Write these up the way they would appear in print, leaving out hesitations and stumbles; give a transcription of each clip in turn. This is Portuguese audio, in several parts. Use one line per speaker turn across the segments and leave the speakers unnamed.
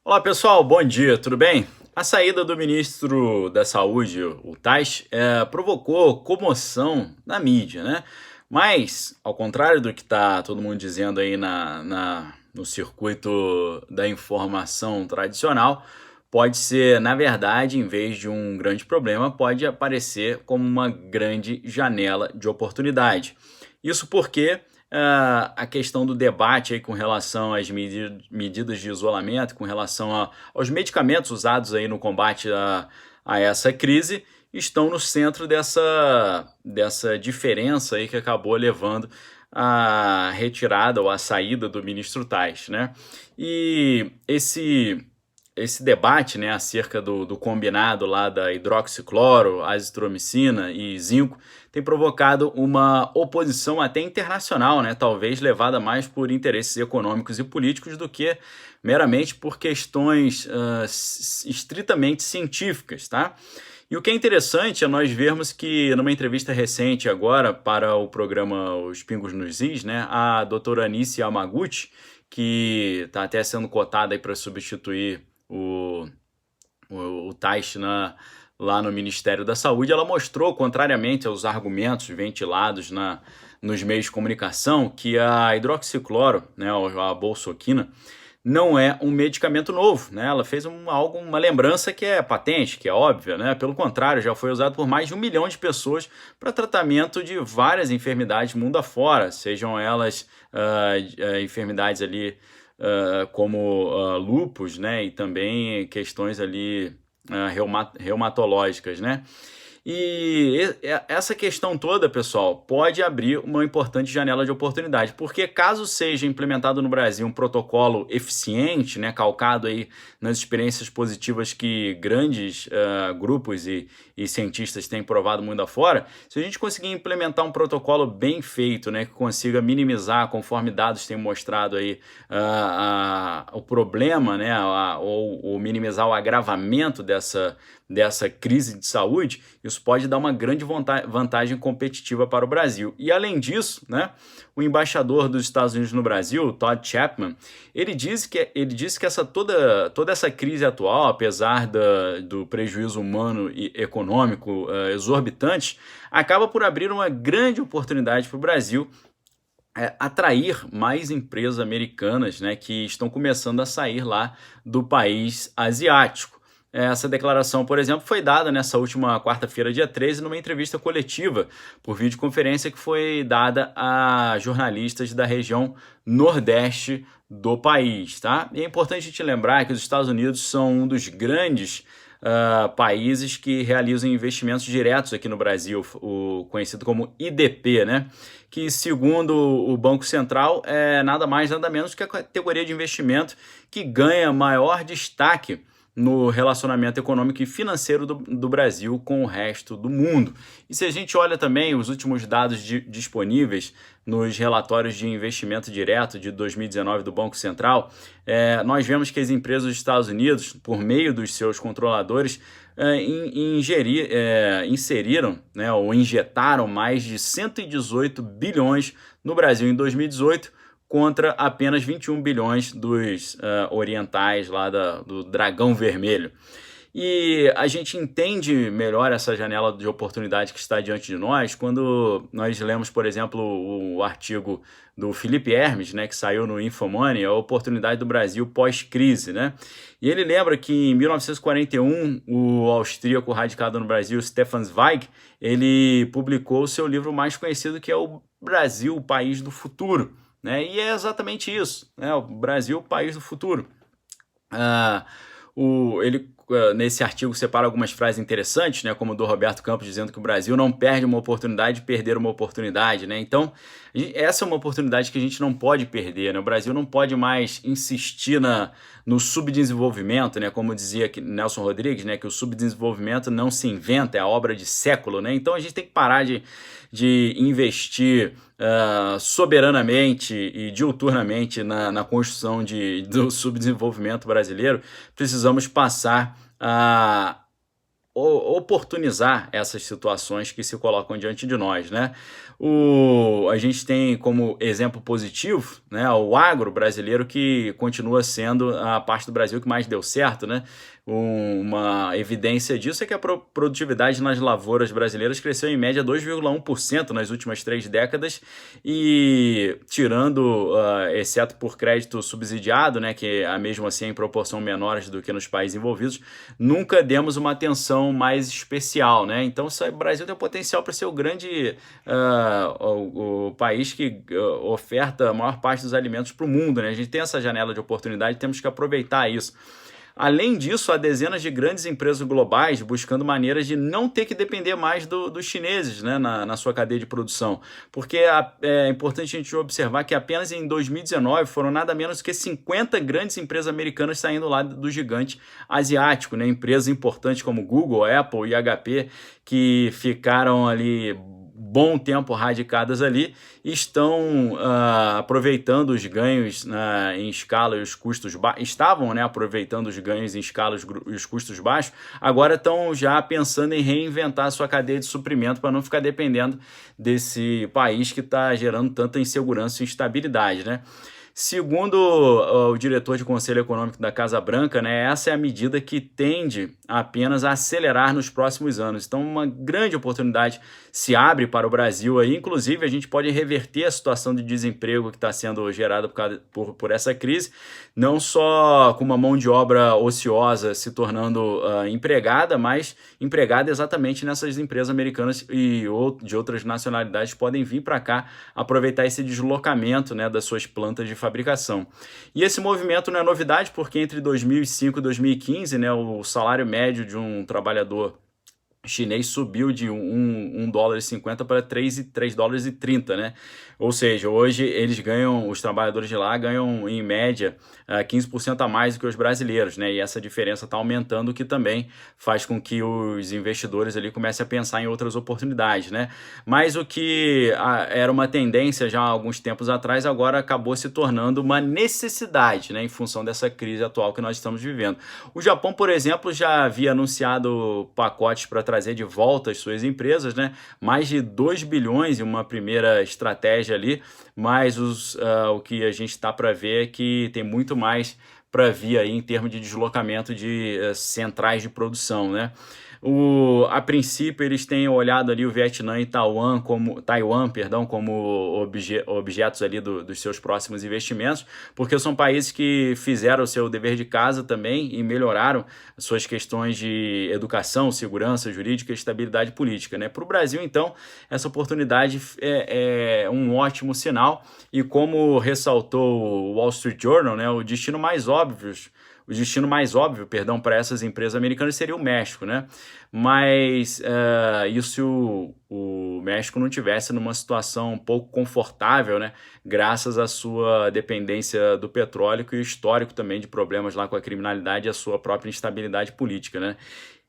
Olá pessoal, bom dia, tudo bem? A saída do ministro da Saúde, o Tais, provocou comoção na mídia, né? Mas, ao contrário do que está todo mundo dizendo aí no circuito da informação tradicional, pode ser, na verdade, em vez de um grande problema, pode aparecer como uma grande janela de oportunidade. Isso porque a questão do debate aí com relação às medidas de isolamento, com relação aos medicamentos usados aí no combate a essa crise, estão no centro dessa diferença aí que acabou levando à retirada ou à saída do ministro Tais, né? E esse debate, né, acerca do combinado lá da hidroxicloro, azitromicina e zinco tem provocado uma oposição até internacional, né, talvez levada mais por interesses econômicos e políticos do que meramente por questões estritamente científicas, tá? E o que é interessante é nós vermos que numa entrevista recente agora para o programa Os Pingos nos Is, né, a doutora Anice Yamaguchi, que está até sendo cotada para substituir o Taish lá no Ministério da Saúde, ela mostrou, contrariamente aos argumentos ventilados nos meios de comunicação, que a hidroxicloro, né, a bolsoquina, não é um medicamento novo, né? Ela fez uma lembrança que é patente, que é óbvia, né? Pelo contrário, já foi usado por mais de 1 milhão de pessoas para tratamento de várias enfermidades mundo afora, sejam elas enfermidades ali como lúpus, né? E também questões ali reumatológicas, né? E essa questão toda, pessoal, pode abrir uma importante janela de oportunidade, porque caso seja implementado no Brasil um protocolo eficiente, né, calcado aí nas experiências positivas que grandes grupos e cientistas têm provado mundo afora, se a gente conseguir implementar um protocolo bem feito, né, que consiga minimizar, conforme dados têm mostrado aí, o problema, né, ou minimizar o agravamento dessa crise de saúde, isso pode dar uma grande vantagem competitiva para o Brasil. E além disso, né, o embaixador dos Estados Unidos no Brasil, Todd Chapman, ele disse que toda essa crise atual, apesar do prejuízo humano e econômico exorbitante, acaba por abrir uma grande oportunidade para o Brasil atrair mais empresas americanas, né, que estão começando a sair lá do país asiático. Essa declaração, por exemplo, foi dada nessa última quarta-feira, dia 13, numa entrevista coletiva por videoconferência que foi dada a jornalistas da região nordeste do país, tá? E é importante a gente lembrar que os Estados Unidos são um dos grandes países que realizam investimentos diretos aqui no Brasil, o conhecido como IDP, né? Que, segundo o Banco Central, é nada mais, nada menos que a categoria de investimento que ganha maior destaque no relacionamento econômico e financeiro do Brasil com o resto do mundo. E se a gente olha também os últimos dados disponíveis nos relatórios de investimento direto de 2019 do Banco Central, nós vemos que as empresas dos Estados Unidos, por meio dos seus controladores, inseriram, né, ou injetaram mais de 118 bilhões no Brasil em 2018, contra apenas 21 bilhões dos orientais lá do Dragão Vermelho. E a gente entende melhor essa janela de oportunidade que está diante de nós quando nós lemos, por exemplo, o artigo do Felipe Hermes, né, que saiu no Infomoney, a oportunidade do Brasil pós-crise, né? E ele lembra que em 1941, o austríaco radicado no Brasil, Stefan Zweig, ele publicou o seu livro mais conhecido, que é o Brasil, o País do Futuro, né? E é exatamente isso, né? O Brasil, o país do futuro. Ah, ele nesse artigo separa algumas frases interessantes, né, como o do Roberto Campos dizendo que o Brasil não perde uma oportunidade de perder uma oportunidade, né? Então, essa é uma oportunidade que a gente não pode perder, né? O Brasil não pode mais insistir no subdesenvolvimento, né? Como dizia Nelson Rodrigues, né, que o subdesenvolvimento não se inventa, é a obra de século, né? Então a gente tem que parar de investir soberanamente e diuturnamente na construção do subdesenvolvimento brasileiro. Precisamos passar a oportunizar essas situações que se colocam diante de nós, né? A gente tem como exemplo positivo, né, o agro brasileiro, que continua sendo a parte do Brasil que mais deu certo, né? Uma evidência disso é que a produtividade nas lavouras brasileiras cresceu em média 2,1% nas últimas 3 décadas e, tirando, exceto por crédito subsidiado, né, que mesmo assim é em proporção menores do que nos países envolvidos, nunca demos uma atenção mais especial, né? Então o Brasil tem potencial para ser o grande o país que oferta a maior parte dos alimentos para o mundo, né? A gente tem essa janela de oportunidade, temos que aproveitar isso. Além disso, há dezenas de grandes empresas globais buscando maneiras de não ter que depender mais dos chineses, né, na sua cadeia de produção. Porque é importante a gente observar que apenas em 2019 foram nada menos que 50 grandes empresas americanas saindo lá do gigante asiático, né? Empresas importantes como Google, Apple e HP, que ficaram ali bom tempo radicadas ali, estão aproveitando os ganhos em escala e os custos estavam, né, aproveitando os ganhos em escala e os custos baixos, agora estão já pensando em reinventar a sua cadeia de suprimento para não ficar dependendo desse país que está gerando tanta insegurança e instabilidade, né? Segundo o diretor de Conselho Econômico da Casa Branca, né, essa é a medida que tende apenas a acelerar nos próximos anos. Então, uma grande oportunidade se abre para o Brasil aí. Inclusive, a gente pode reverter a situação de desemprego que está sendo gerada por essa crise, não só com uma mão de obra ociosa se tornando empregada, mas empregada exatamente nessas empresas americanas e de outras nacionalidades podem vir para cá aproveitar esse deslocamento, né, das suas plantas de fabricação. E esse movimento não é novidade, porque entre 2005 e 2015, né, o salário médio de um trabalhador chinês subiu de $1,50 para $3,30, né? Ou seja, hoje os trabalhadores de lá ganham em média 15% a mais do que os brasileiros, né? E essa diferença está aumentando, o que também faz com que os investidores ali comecem a pensar em outras oportunidades, né? Mas o que era uma tendência já há alguns tempos atrás, agora acabou se tornando uma necessidade, né? Em função dessa crise atual que nós estamos vivendo. O Japão, por exemplo, já havia anunciado pacotes para trazer de volta as suas empresas, né? Mais de 2 bilhões em uma primeira estratégia ali, mas o que a gente está para ver é que tem muito mais para vir aí em termos de deslocamento de centrais de produção, né? A princípio, eles têm olhado ali o Vietnã e Taiwan como objetos ali dos seus próximos investimentos, porque são países que fizeram o seu dever de casa também e melhoraram suas questões de educação, segurança jurídica e estabilidade política, né? Para o Brasil, então, essa oportunidade é um ótimo sinal e, como ressaltou o Wall Street Journal, né, o destino mais óbvio, para essas empresas americanas seria o México, né? Mas isso se o México não tivesse numa situação um pouco confortável, né? Graças à sua dependência do petróleo e o histórico também de problemas lá com a criminalidade e a sua própria instabilidade política, né?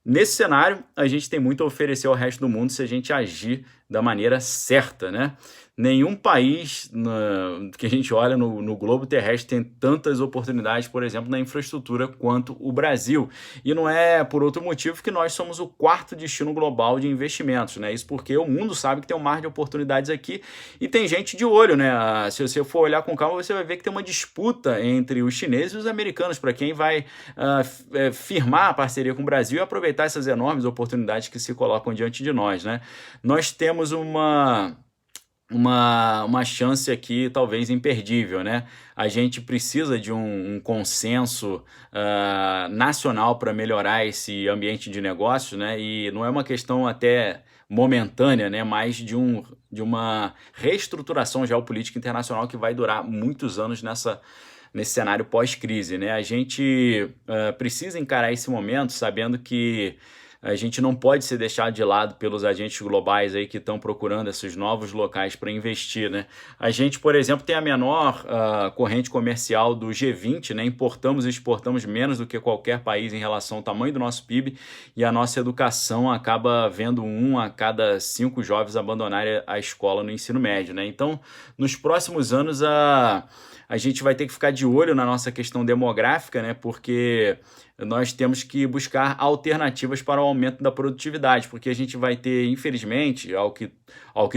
Nesse cenário, a gente tem muito a oferecer ao resto do mundo se a gente agir da maneira certa, né? Nenhum país que a gente olha no globo terrestre tem tantas oportunidades, por exemplo, na infraestrutura quanto o Brasil. E não é por outro motivo que nós somos o quarto destino global de investimentos, né? Isso porque o mundo sabe que tem um mar de oportunidades aqui e tem gente de olho, né? Se você for olhar com calma, você vai ver que tem uma disputa entre os chineses e os americanos para quem vai firmar a parceria com o Brasil e aproveitar essas enormes oportunidades que se colocam diante de nós, né? Nós temos uma chance aqui talvez imperdível, né? A gente precisa de um consenso nacional para melhorar esse ambiente de negócios, né? E não é uma questão até momentânea, né? Mas de uma reestruturação geopolítica internacional que vai durar muitos anos nesse cenário pós-crise, né? A gente precisa encarar esse momento sabendo que a gente não pode ser deixado de lado pelos agentes globais aí que estão procurando esses novos locais para investir, né? A gente, por exemplo, tem a menor corrente comercial do G20, né? Importamos e exportamos menos do que qualquer país em relação ao tamanho do nosso PIB e a nossa educação acaba vendo 1 a cada 5 jovens abandonarem a escola no ensino médio, né? Então, nos próximos anos, a gente vai ter que ficar de olho na nossa questão demográfica, né? Porque nós temos que buscar alternativas para o aumento da produtividade, porque a gente vai ter, infelizmente, ao que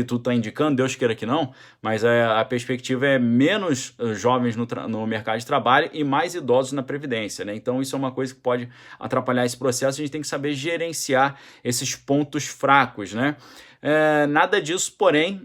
tu está indicando, Deus queira que não, mas a perspectiva é menos jovens no mercado de trabalho e mais idosos na Previdência, né? Então isso é uma coisa que pode atrapalhar esse processo, a gente tem que saber gerenciar esses pontos fracos, né? Nada disso, porém,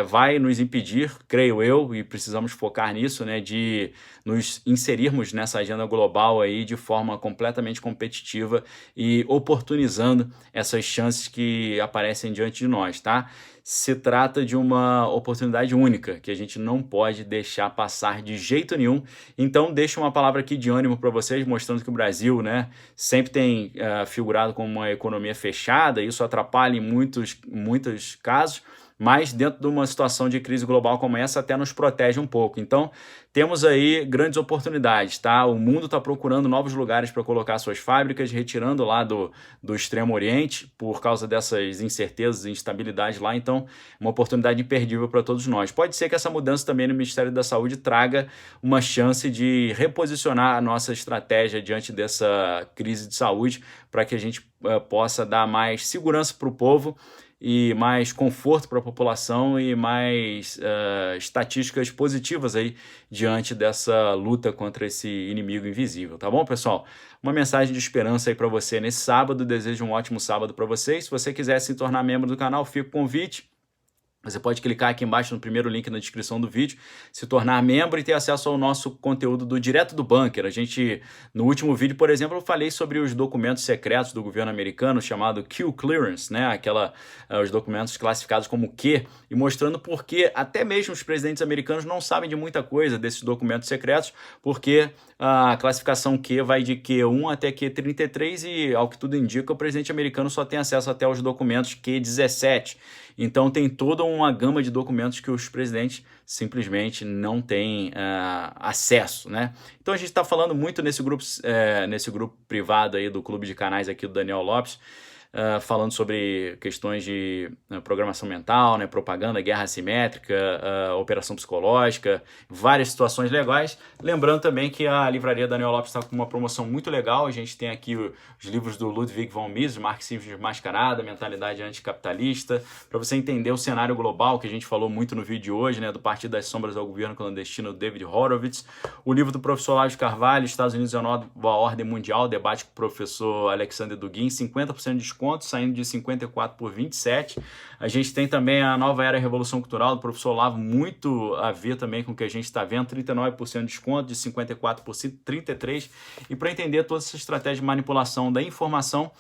vai nos impedir, creio eu, e precisamos focar nisso, né, de nos inserirmos nessa agenda global aí de forma completamente competitiva e oportunizando essas chances que aparecem diante de nós, tá? Se trata de uma oportunidade única que a gente não pode deixar passar de jeito nenhum. Então, deixo uma palavra aqui de ânimo para vocês, mostrando que o Brasil, né, sempre tem figurado como uma economia fechada. Isso atrapalha em muitos casos, mas dentro de uma situação de crise global como essa, até nos protege um pouco. Então, temos aí grandes oportunidades, tá? O mundo está procurando novos lugares para colocar suas fábricas, retirando lá do Extremo Oriente, por causa dessas incertezas e instabilidades lá. Então, uma oportunidade imperdível para todos nós. Pode ser que essa mudança também no Ministério da Saúde traga uma chance de reposicionar a nossa estratégia diante dessa crise de saúde, para que a gente possa dar mais segurança para o povo e mais conforto para a população e mais estatísticas positivas aí diante dessa luta contra esse inimigo invisível, tá bom, pessoal? Uma mensagem de esperança aí para você nesse sábado, desejo um ótimo sábado para vocês. Se você quiser se tornar membro do canal, fica o convite. Você pode clicar aqui embaixo no primeiro link na descrição do vídeo, se tornar membro e ter acesso ao nosso conteúdo direto do bunker. A gente, no último vídeo, por exemplo, eu falei sobre os documentos secretos do governo americano, chamado Q Clearance, né? Os documentos classificados como Q, e mostrando por que até mesmo os presidentes americanos não sabem de muita coisa desses documentos secretos, porque a classificação Q vai de Q1 até Q33 e, ao que tudo indica, o presidente americano só tem acesso até os documentos Q17. Então tem toda uma gama de documentos que os presidentes simplesmente não têm acesso, né? Então a gente está falando muito nesse grupo privado aí do Clube de Canais aqui do Daniel Lopes, falando sobre questões de programação mental, né, propaganda, guerra assimétrica, operação psicológica, várias situações legais. Lembrando também que a livraria Daniel Lopes está com uma promoção muito legal. A gente tem aqui os livros do Ludwig von Mises, Marxismo Desmascarado, Mentalidade Anticapitalista, para você entender o cenário global que a gente falou muito no vídeo de hoje, né, do Partido das Sombras ao Governo Clandestino, David Horowitz. O livro do professor Olavo de Carvalho, Estados Unidos e a Nova Ordem Mundial, debate com o professor Alexander Dugin, 50% de desconto, saindo de 54 por 27. A gente tem também a Nova Era Revolução Cultural, do professor Olavo, muito a ver também com o que a gente está vendo, 39% de desconto, de 54 por 33. E para entender toda essa estratégia de manipulação da informação,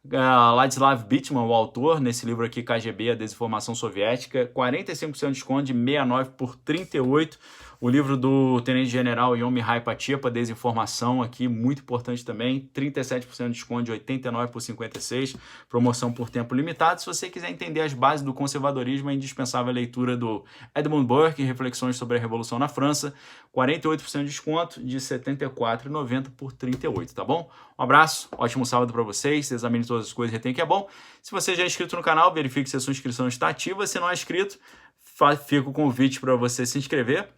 Ladislav Bittman, o autor, nesse livro aqui, KGB, a Desinformação Soviética, 45% de desconto, de 69 por 38. O livro do tenente-general Yomi-Hai Pachepa, Desinformação, aqui, muito importante também, 37% de desconto, de 89 por 56, promoção por tempo limitado. Se você quiser entender as bases do conservadorismo, é indispensável a leitura do Edmund Burke, Reflexões sobre a Revolução na França, 48% de desconto, de 74,90 por 38, tá bom? Um abraço, ótimo sábado para vocês, examine todas as coisas, retém que é bom. Se você já é inscrito no canal, verifique se a sua inscrição está ativa. Se não é inscrito, fica o convite para você se inscrever.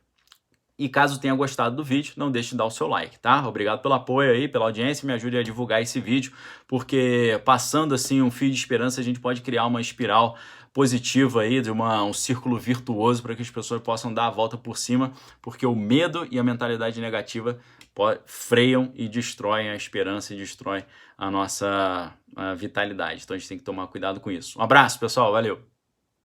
E caso tenha gostado do vídeo, não deixe de dar o seu like, tá? Obrigado pelo apoio aí, pela audiência, me ajude a divulgar esse vídeo, porque passando assim um fio de esperança, a gente pode criar uma espiral positiva aí, de um círculo virtuoso para que as pessoas possam dar a volta por cima, porque o medo e a mentalidade negativa freiam e destroem a esperança e destroem a nossa vitalidade. Então a gente tem que tomar cuidado com isso. Um abraço, pessoal, valeu!